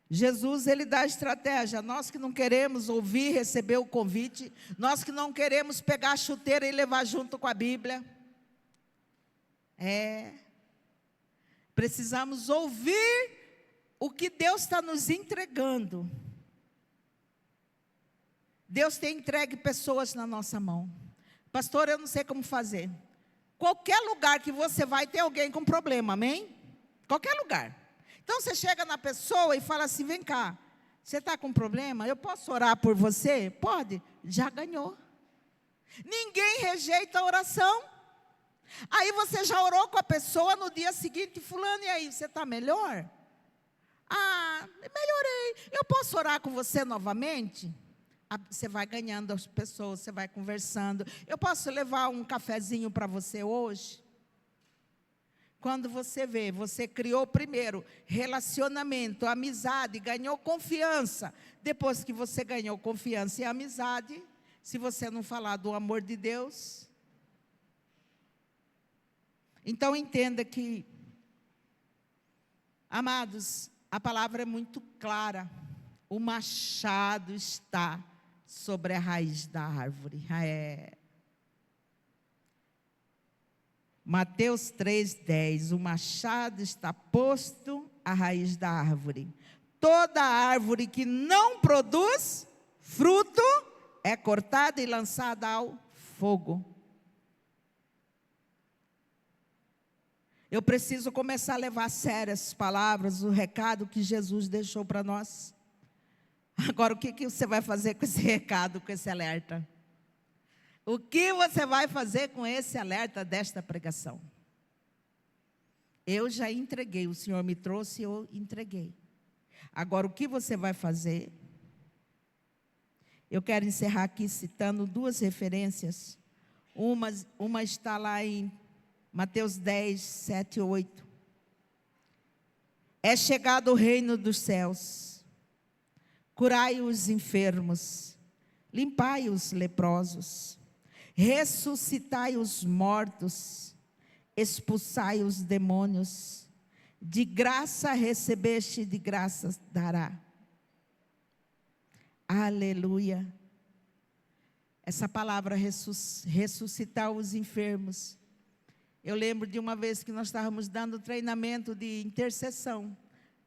Jesus, Ele dá estratégia. Nós que não queremos ouvir, receber o convite. Nós que não queremos pegar a chuteira e levar junto com a Bíblia. Precisamos ouvir o que Deus está nos entregando. Deus tem entregue pessoas na nossa mão. Pastor, eu não sei como fazer. Qualquer lugar que você vai, tem alguém com problema, amém? Qualquer lugar. Então você chega na pessoa e fala assim, vem cá, você está com problema? Eu posso orar por você? Pode? Já ganhou. Ninguém rejeita a oração. Aí você já orou com a pessoa no dia seguinte, fulano, e aí, você está melhor? Melhorei. Eu posso orar com você novamente? Você vai ganhando as pessoas, você vai conversando. Eu posso levar um cafezinho para você hoje? Quando você vê, você criou primeiro relacionamento, amizade, ganhou confiança. Depois que você ganhou confiança e amizade, se você não falar do amor de Deus. Então entenda que, amados, a palavra é muito clara. O machado está sobre a raiz da árvore. Mateus 3,10, o machado está posto à raiz da árvore. Toda árvore que não produz fruto é cortada e lançada ao fogo. Eu preciso começar a levar a sério essas palavras, o recado que Jesus deixou para nós. Agora, o que você vai fazer com esse recado, com esse alerta? O que você vai fazer com esse alerta desta pregação? Eu já entreguei, o Senhor me trouxe e eu entreguei. Agora, o que você vai fazer? Eu quero encerrar aqui citando duas referências. Uma está lá em Mateus 10, 7 e 8. É chegado o reino dos céus. Curai os enfermos, limpai os leprosos, ressuscitai os mortos, expulsai os demônios. De graça recebeste, de graça dará. Aleluia. Essa palavra ressuscitar os enfermos. Eu lembro de uma vez que nós estávamos dando treinamento de intercessão,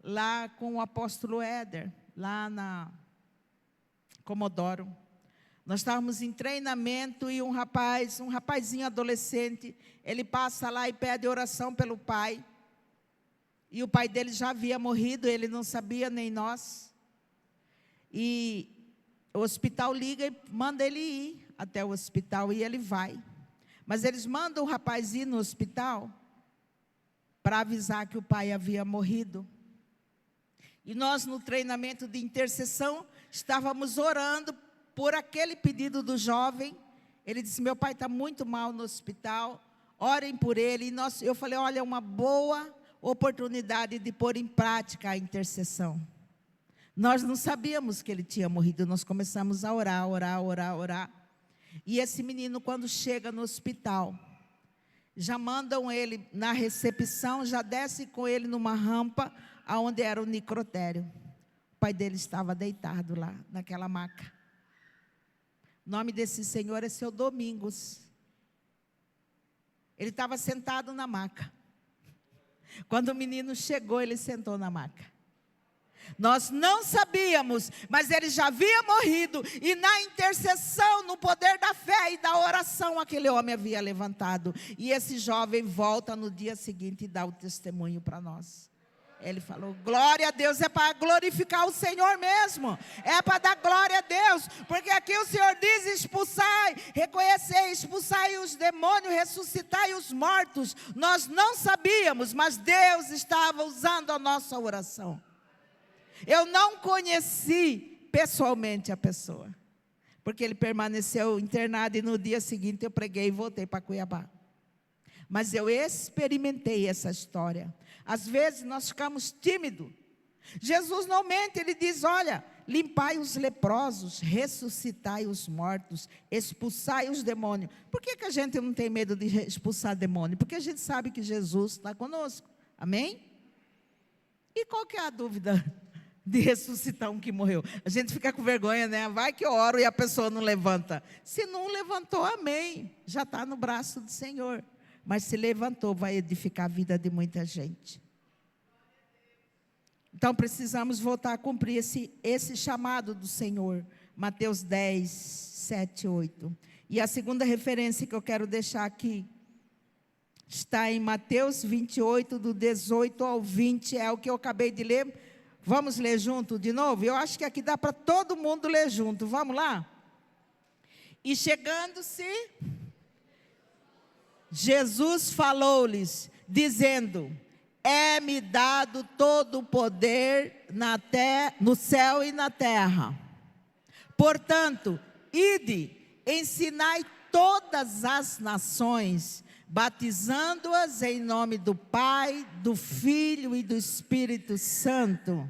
lá com o apóstolo Éder, lá na Comodoro. Nós estávamos em treinamento e um rapazinho adolescente, ele passa lá e pede oração pelo pai. E o pai dele já havia morrido, ele não sabia, nem nós. E o hospital liga e manda ele ir até o hospital, e ele vai. Mas eles mandam o rapaz ir no hospital para avisar que o pai havia morrido. E nós, no treinamento de intercessão, estávamos orando por aquele pedido do jovem. Ele disse: meu pai está muito mal no hospital, orem por ele. E eu falei: olha, é uma boa oportunidade de pôr em prática a intercessão. Nós não sabíamos que ele tinha morrido, nós começamos a orar. E esse menino, quando chega no hospital, já mandam ele na recepção, já desce com ele numa rampa, onde era o necrotério. O pai dele estava deitado lá, naquela maca. O nome desse senhor é seu Domingos. Ele estava sentado na maca. Quando o menino chegou, ele sentou na maca. Nós não sabíamos, mas ele já havia morrido, e na intercessão, no poder da fé e da oração, aquele homem havia levantado. E esse jovem volta no dia seguinte e dá o testemunho para nós. Ele falou: glória a Deus, é para glorificar o Senhor mesmo, é para dar glória a Deus, porque aqui o Senhor diz: expulsai, reconhecei, expulsai os demônios, ressuscitai os mortos. Nós não sabíamos, mas Deus estava usando a nossa oração. Eu não conheci pessoalmente a pessoa, porque ele permaneceu internado, e no dia seguinte eu preguei e voltei para Cuiabá. Mas eu experimentei essa história. Às vezes nós ficamos tímidos. Jesus não mente, ele diz: olha, limpai os leprosos, ressuscitai os mortos, expulsai os demônios. Por que a gente não tem medo de expulsar demônio? Porque a gente sabe que Jesus está conosco. Amém? E qual que é a dúvida de ressuscitar um que morreu? A gente fica com vergonha, né? Vai que eu oro e a pessoa não levanta. Se não levantou, amém, já está no braço do Senhor. Mas se levantou, vai edificar a vida de muita gente. Então precisamos voltar a cumprir esse chamado do Senhor. Mateus 10, 7, 8. E a segunda referência que eu quero deixar aqui está em Mateus 28, do 18 ao 20, é o que eu acabei de ler. Vamos ler junto de novo? Eu acho que aqui dá para todo mundo ler junto. Vamos lá? E chegando-se, Jesus falou-lhes, dizendo: é-me dado todo o poder no céu e na terra. Portanto, ide, ensinai todas as nações, batizando-as em nome do Pai, do Filho e do Espírito Santo,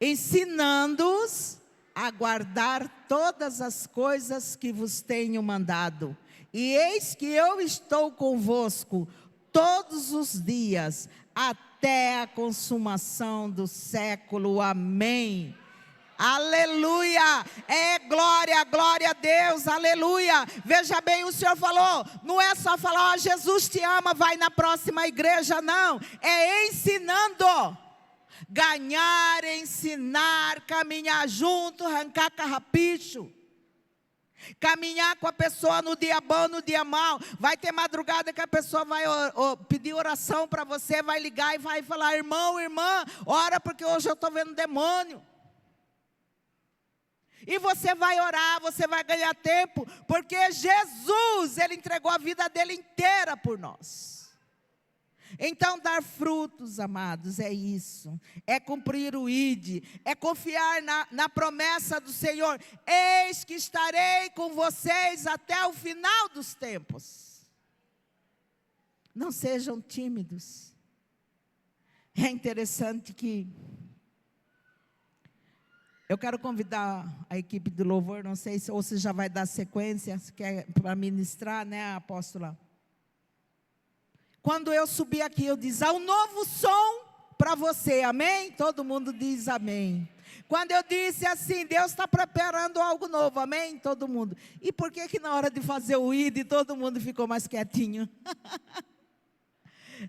ensinando-os a guardar todas as coisas que vos tenho mandado. E eis que eu estou convosco todos os dias, até a consumação do século. Amém. Aleluia, glória, glória a Deus, aleluia. Veja bem, o Senhor falou, não é só falar, Jesus te ama, vai na próxima igreja, não. É ensinando, ganhar, ensinar, caminhar junto, arrancar carrapicho. Caminhar com a pessoa no dia bom, no dia mau. Vai ter madrugada que a pessoa vai pedir oração para você, vai ligar e vai falar, irmão, irmã, ora porque hoje eu estou vendo demônio. E você vai orar, você vai ganhar tempo, porque Jesus, Ele entregou a vida dEle inteira por nós. Então, dar frutos, amados, é isso. É cumprir o ID, é confiar na promessa do Senhor. Eis que estarei com vocês até o final dos tempos. Não sejam tímidos. É interessante que eu quero convidar a equipe do louvor, não sei se você já vai dar sequência, se quer para ministrar, né, apóstola? Quando eu subi aqui, eu disse, há um novo som para você, amém? Todo mundo diz amém. Quando eu disse assim, Deus está preparando algo novo, amém? Todo mundo. E por que na hora de fazer o ID, todo mundo ficou mais quietinho?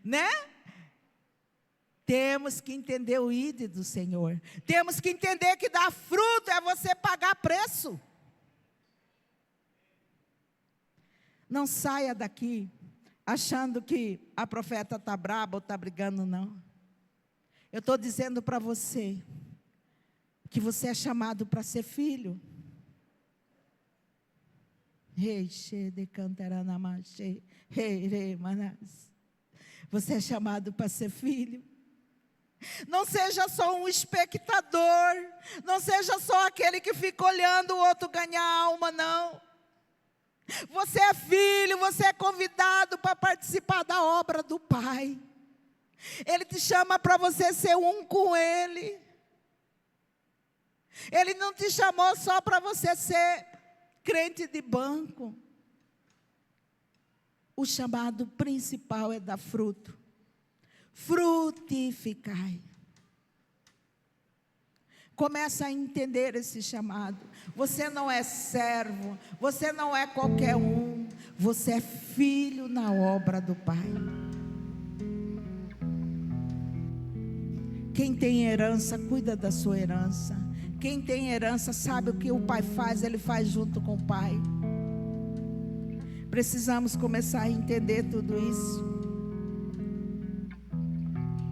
Né? Temos que entender o ID do Senhor. Temos que entender que dar fruto é você pagar preço. Não saia daqui achando que a profeta está braba ou está brigando, não. Eu estou dizendo para você que você é chamado para ser filho. Você é chamado para ser filho. Não seja só um espectador, não seja só aquele que fica olhando o outro ganhar alma, não. Você é filho, você é convidado para participar da obra do Pai. Ele te chama para você ser um com Ele. Ele não te chamou só para você ser crente de banco. O chamado principal é dar fruto. Frutificai. Começa a entender esse chamado. Você não é servo, você não é qualquer um, você é filho na obra do Pai. Quem tem herança, cuida da sua herança. Quem tem herança sabe o que o Pai faz, Ele faz junto com o Pai. Precisamos começar a entender tudo isso.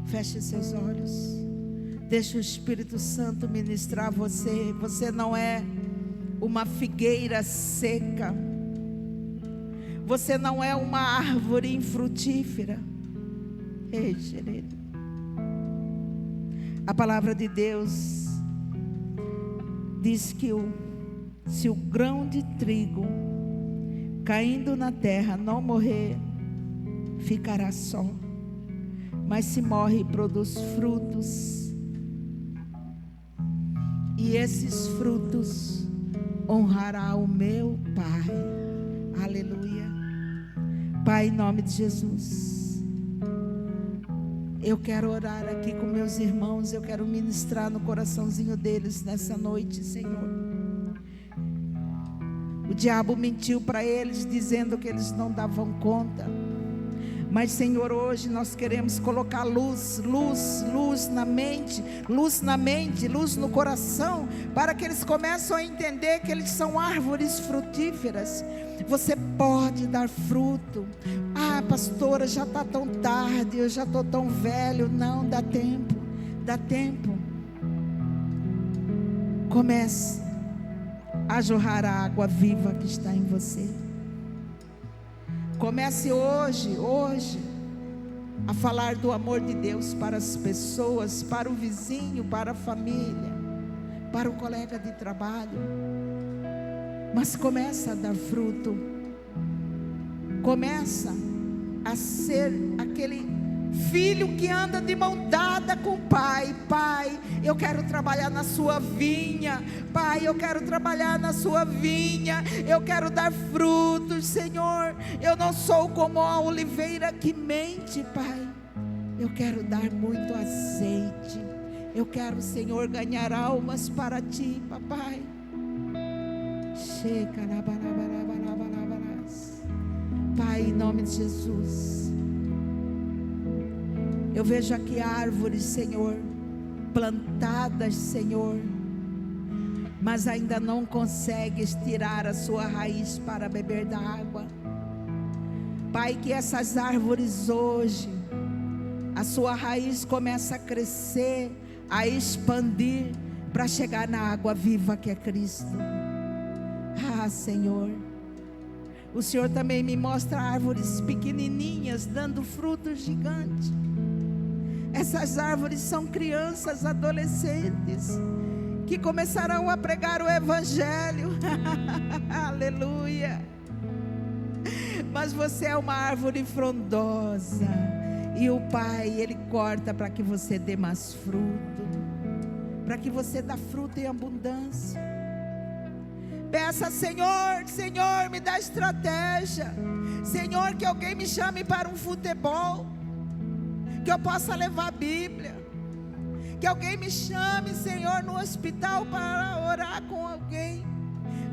Feche seus olhos. Deixe o Espírito Santo ministrar você. Você não é uma figueira seca. Você não é uma árvore infrutífera. A palavra de Deus diz que se o grão de trigo caindo na terra não morrer, ficará só. Mas se morre, produz frutos. E esses frutos honrará o meu Pai. Aleluia. Pai, em nome de Jesus, eu quero orar aqui com meus irmãos. Eu quero ministrar no coraçãozinho deles nessa noite, Senhor. O diabo mentiu para eles, dizendo que eles não davam conta. Mas, Senhor, hoje nós queremos colocar luz na mente, luz no coração, para que eles comecem a entender que eles são árvores frutíferas. Você pode dar fruto. Ah, pastora, já está tão tarde, eu já estou tão velho. Não, dá tempo, dá tempo. Comece a jorrar a água viva que está em você. Comece hoje, a falar do amor de Deus para as pessoas, para o vizinho, para a família, para o colega de trabalho. Mas começa a dar fruto. Começa a ser aquele filho que anda de mão dada com o pai. Pai, eu quero trabalhar na sua vinha. Pai, eu quero trabalhar na sua vinha. Eu quero dar frutos, Senhor. Eu não sou como a oliveira que mente, Pai. Eu quero dar muito azeite. Eu quero, Senhor, ganhar almas para ti, papai. Pai, em nome de Jesus, eu vejo aqui árvores, Senhor, plantadas, Senhor, mas ainda não consegues tirar a sua raiz para beber da água. Pai, que essas árvores hoje, a sua raiz começa a crescer, a expandir, para chegar na água viva que é Cristo. Ah, Senhor, o Senhor também me mostra árvores pequenininhas, dando frutos gigantes. Essas árvores são crianças, adolescentes, que começarão a pregar o Evangelho. Aleluia. Mas você é uma árvore frondosa, e o Pai, Ele corta para que você dê mais fruto, para que você dê fruto em abundância. Peça, Senhor, Senhor, me dá estratégia. Senhor, que alguém me chame para um futebol, que eu possa levar a Bíblia. Que alguém me chame, Senhor, no hospital para orar com alguém.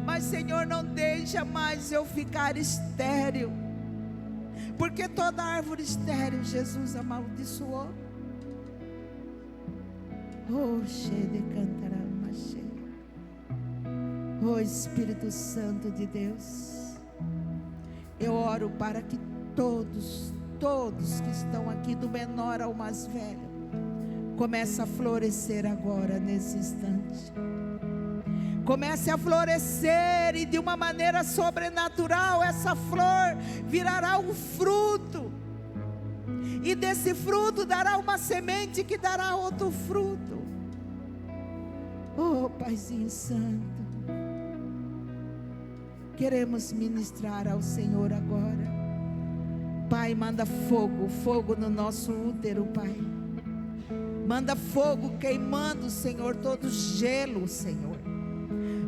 Mas, Senhor, não deixa mais eu ficar estéril, porque toda árvore estéril Jesus amaldiçoou. Oh, cheio de cantarama, cheio. Oh, Espírito Santo de Deus, eu oro para que todos que estão aqui, do menor ao mais velho, comece a florescer agora nesse instante. Comece a florescer, e de uma maneira sobrenatural essa flor virará um fruto, e desse fruto dará uma semente que dará outro fruto. Oh, Paizinho Santo, queremos ministrar ao Senhor agora. Pai, manda fogo, fogo no nosso útero, Pai. Manda fogo queimando, Senhor, todo gelo, Senhor.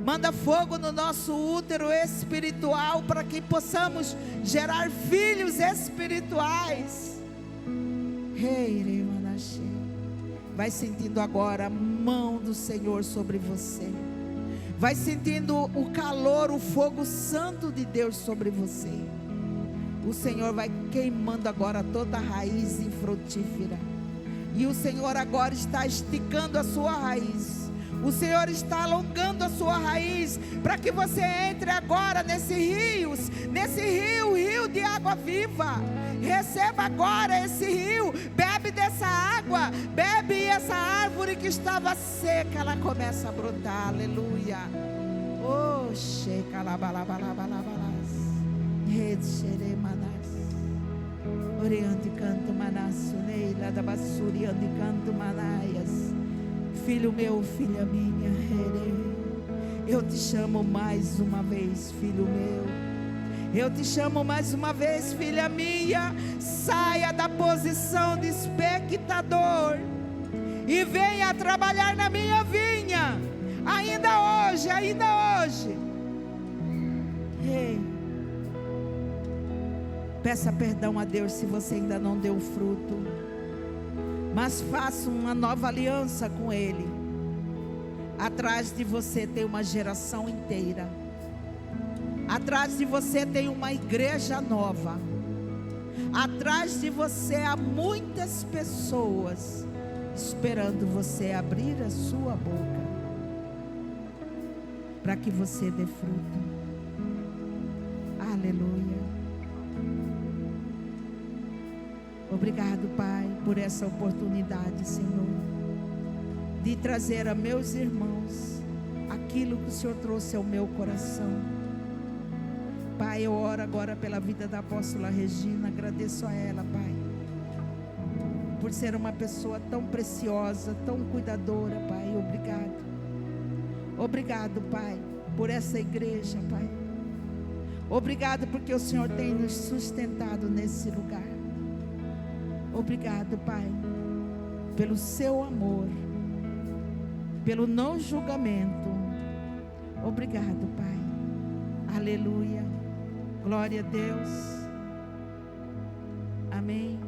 Manda fogo no nosso útero espiritual, para que possamos gerar filhos espirituais. Vai sentindo agora a mão do Senhor sobre você. Vai sentindo o calor, o fogo santo de Deus sobre você. O Senhor vai queimando agora toda a raiz infrutífera. E o Senhor agora está esticando a sua raiz. O Senhor está alongando a sua raiz, para que você entre agora nesse rio de água viva. Receba agora esse rio, bebe dessa água, bebe, e essa árvore que estava seca, ela começa a brotar. Aleluia. Oh, checa lá, Oriante canto manasso, neila da bassuriante canto manaias. Filho meu, filha minha, eu te chamo mais uma vez, filho meu. Eu te chamo mais uma vez, filha minha. Saia da posição de espectador e venha trabalhar na minha vinha. Ainda hoje, ainda hoje. Ei, peça perdão a Deus se você ainda não deu fruto, mas faça uma nova aliança com Ele. Atrás de você tem uma geração inteira. Atrás de você tem uma igreja nova. Atrás de você há muitas pessoas esperando você abrir a sua boca, para que você dê fruto. Aleluia. Obrigado, Pai, por essa oportunidade, Senhor, de trazer a meus irmãos aquilo que o Senhor trouxe ao meu coração. Pai, eu oro agora pela vida da apóstola Regina. Agradeço a ela, Pai, por ser uma pessoa tão preciosa, tão cuidadora, Pai. Obrigado. Obrigado, Pai, por essa igreja, Pai. Obrigado porque o Senhor tem nos sustentado nesse lugar. Obrigado, Pai, pelo seu amor, pelo não julgamento. Obrigado, Pai. Aleluia. Glória a Deus. Amém.